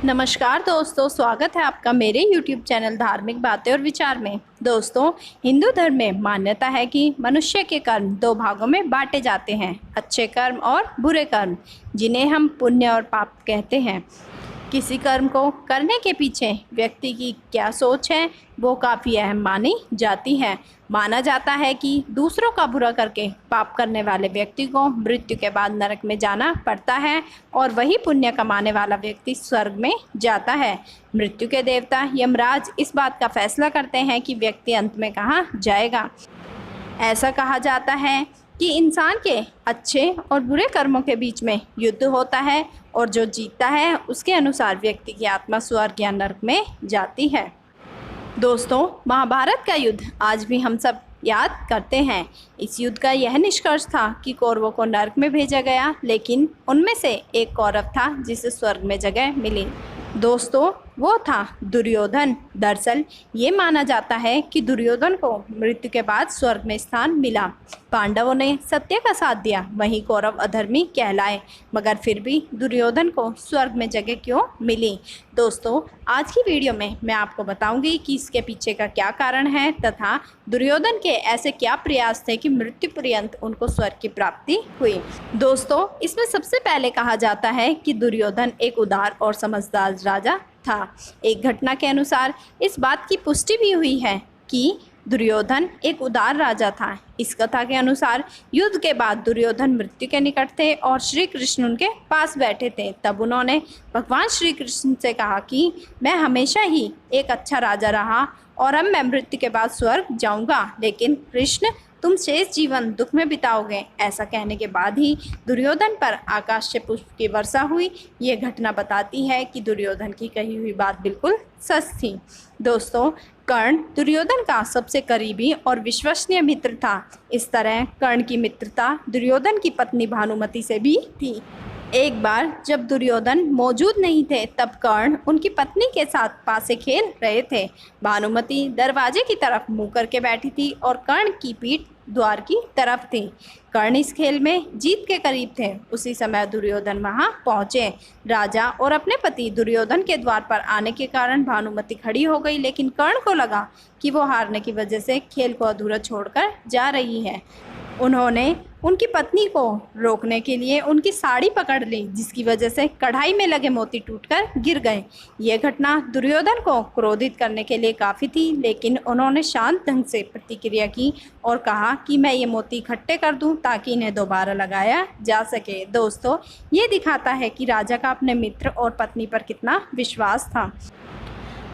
नमस्कार दोस्तों, स्वागत है आपका मेरे YouTube चैनल धार्मिक बातें और विचार में। दोस्तों, हिंदू धर्म में मान्यता है कि मनुष्य के कर्म दो भागों में बांटे जाते हैं, अच्छे कर्म और बुरे कर्म, जिन्हें हम पुण्य और पाप कहते हैं। किसी कर्म को करने के पीछे व्यक्ति की क्या सोच है वो काफ़ी अहम मानी जाती है। माना जाता है कि दूसरों का बुरा करके पाप करने वाले व्यक्ति को मृत्यु के बाद नरक में जाना पड़ता है और वही पुण्य कमाने वाला व्यक्ति स्वर्ग में जाता है। मृत्यु के देवता यमराज इस बात का फैसला करते हैं कि व्यक्ति अंत में कहाँ जाएगा। ऐसा कहा जाता है कि इंसान के अच्छे और बुरे कर्मों के बीच में युद्ध होता है और जो जीतता है उसके अनुसार व्यक्ति की आत्मा स्वर्ग या नरक में जाती है। दोस्तों, महाभारत का युद्ध आज भी हम सब याद करते हैं। इस युद्ध का यह निष्कर्ष था कि कौरवों को नरक में भेजा गया, लेकिन उनमें से एक कौरव था जिसे स्वर्ग में जगह मिली। दोस्तों, वो था दुर्योधन। दरअसल ये माना जाता है कि दुर्योधन को मृत्यु के बाद स्वर्ग में स्थान मिला। पांडवों ने सत्य का साथ दिया, वहीं कौरव अधर्मी कहलाए, मगर फिर भी दुर्योधन को स्वर्ग में जगह क्यों मिली। दोस्तों, आज की वीडियो में मैं आपको बताऊंगी कि इसके पीछे का क्या कारण है तथा दुर्योधन के ऐसे क्या प्रयास थे कि मृत्यु पर्यंत उनको स्वर्ग की प्राप्ति हुई। दोस्तों, इसमें सबसे पहले कहा जाता है कि दुर्योधन एक उदार और समझदार राजा था। एक घटना के अनुसार इस बात की पुष्टि भी हुई है कि दुर्योधन एक उदार राजा था। इस कथा के अनुसार युद्ध के बाद दुर्योधन मृत्यु के निकट थे और श्री कृष्ण उनके पास बैठे थे। तब उन्होंने भगवान श्री कृष्ण से कहा कि मैं हमेशा ही एक अच्छा राजा रहा और अब मैं मृत्यु के बाद स्वर्ग जाऊंगा, लेकिन कृष्ण तुम शेष जीवन दुख में बिताओगे। ऐसा कहने के बाद ही दुर्योधन पर आकाश से पुष्प की वर्षा हुई। ये घटना बताती है कि दुर्योधन की कही हुई बात बिल्कुल सच थी। दोस्तों, कर्ण दुर्योधन का सबसे करीबी और विश्वसनीय मित्र था। इस तरह कर्ण की मित्रता दुर्योधन की पत्नी भानुमति से भी थी। एक बार जब दुर्योधन मौजूद नहीं थे तब कर्ण उनकी पत्नी के साथ पासे खेल रहे थे। भानुमति दरवाजे की तरफ मुंह करके बैठी थी और कर्ण की पीठ द्वार की तरफ थी। कर्ण इस खेल में जीत के करीब थे। उसी समय दुर्योधन वहां पहुंचे। राजा और अपने पति दुर्योधन के द्वार पर आने के कारण भानुमति खड़ी हो गई, लेकिन कर्ण को लगा कि वो हारने की वजह से खेल को अधूरा छोड़कर जा रही है। उन्होंने उनकी पत्नी को रोकने के लिए उनकी साड़ी पकड़ ली, जिसकी वजह से कढ़ाई में लगे मोती टूटकर गिर गए। यह घटना दुर्योधन को क्रोधित करने के लिए काफ़ी थी, लेकिन उन्होंने शांत ढंग से प्रतिक्रिया की और कहा कि मैं ये मोती इकट्ठे कर दूं ताकि इन्हें दोबारा लगाया जा सके। दोस्तों, ये दिखाता है कि राजा का अपने मित्र और पत्नी पर कितना विश्वास था।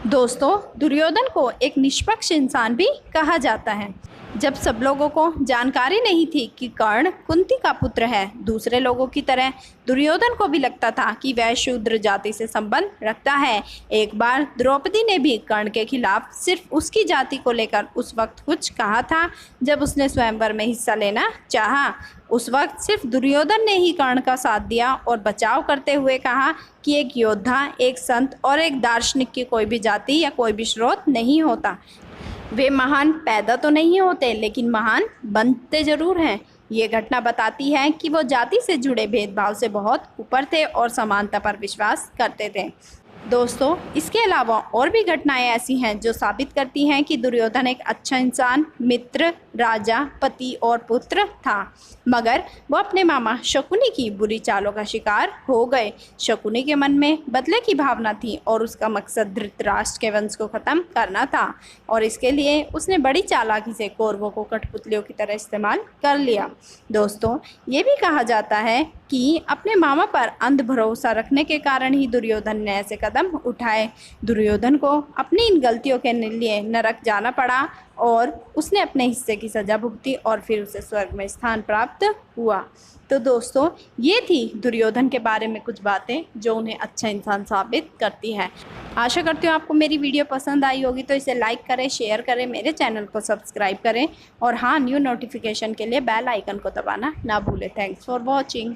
दोस्तों, दुर्योधन को एक निष्पक्ष इंसान भी कहा जाता है। जब सब लोगों को जानकारी नहीं थी कि कर्ण कुंती का पुत्र है, दूसरे लोगों की तरह दुर्योधन को भी लगता था कि वह शूद्र जाति से संबंध रखता है। एक बार द्रौपदी ने भी कर्ण के खिलाफ सिर्फ उसकी जाति को लेकर उस वक्त कुछ कहा था जब उसने स्वयंवर में हिस्सा लेना चाहा। उस वक्त सिर्फ दुर्योधन ने ही कर्ण का साथ दिया और बचाव करते हुए कहा कि एक योद्धा, एक संत और एक दार्शनिक की कोई भी जाति या कोई भी स्रोत नहीं होता। वे महान पैदा तो नहीं होते, लेकिन महान बनते जरूर हैं। ये घटना बताती है कि वो जाति से जुड़े भेदभाव से बहुत ऊपर थे और समानता पर विश्वास करते थे। दोस्तों, इसके अलावा और भी घटनाएं ऐसी हैं जो साबित करती हैं कि दुर्योधन एक अच्छा इंसान, मित्र, राजा, पति और पुत्र था, मगर वो अपने मामा शकुनी की बुरी चालों का शिकार हो गए। शकुनी के मन में बदले की भावना थी और उसका मकसद धृतराष्ट्र के वंश को खत्म करना था, और इसके लिए उसने बड़ी चालाकी से कौरवों को कठपुतलियों की तरह इस्तेमाल कर लिया। दोस्तों, ये भी कहा जाता है कि अपने मामा पर अंध भरोसा रखने के कारण ही दुर्योधन ने ऐसे कदम उठाए। दुर्योधन को अपनी इन गलतियों के लिए नरक जाना पड़ा और उसने अपने हिस्से की सजा भुगती और फिर उसे स्वर्ग में स्थान प्राप्त हुआ। तो दोस्तों, ये थी दुर्योधन के बारे में कुछ बातें जो उन्हें अच्छा इंसान साबित करती है। आशा करती हूँ आपको मेरी वीडियो पसंद आई होगी, तो इसे लाइक करें, शेयर करें, मेरे चैनल को सब्सक्राइब करें और हाँ, न्यू नोटिफिकेशन के लिए बेल आइकन को दबाना ना भूलें। Thanks for watching.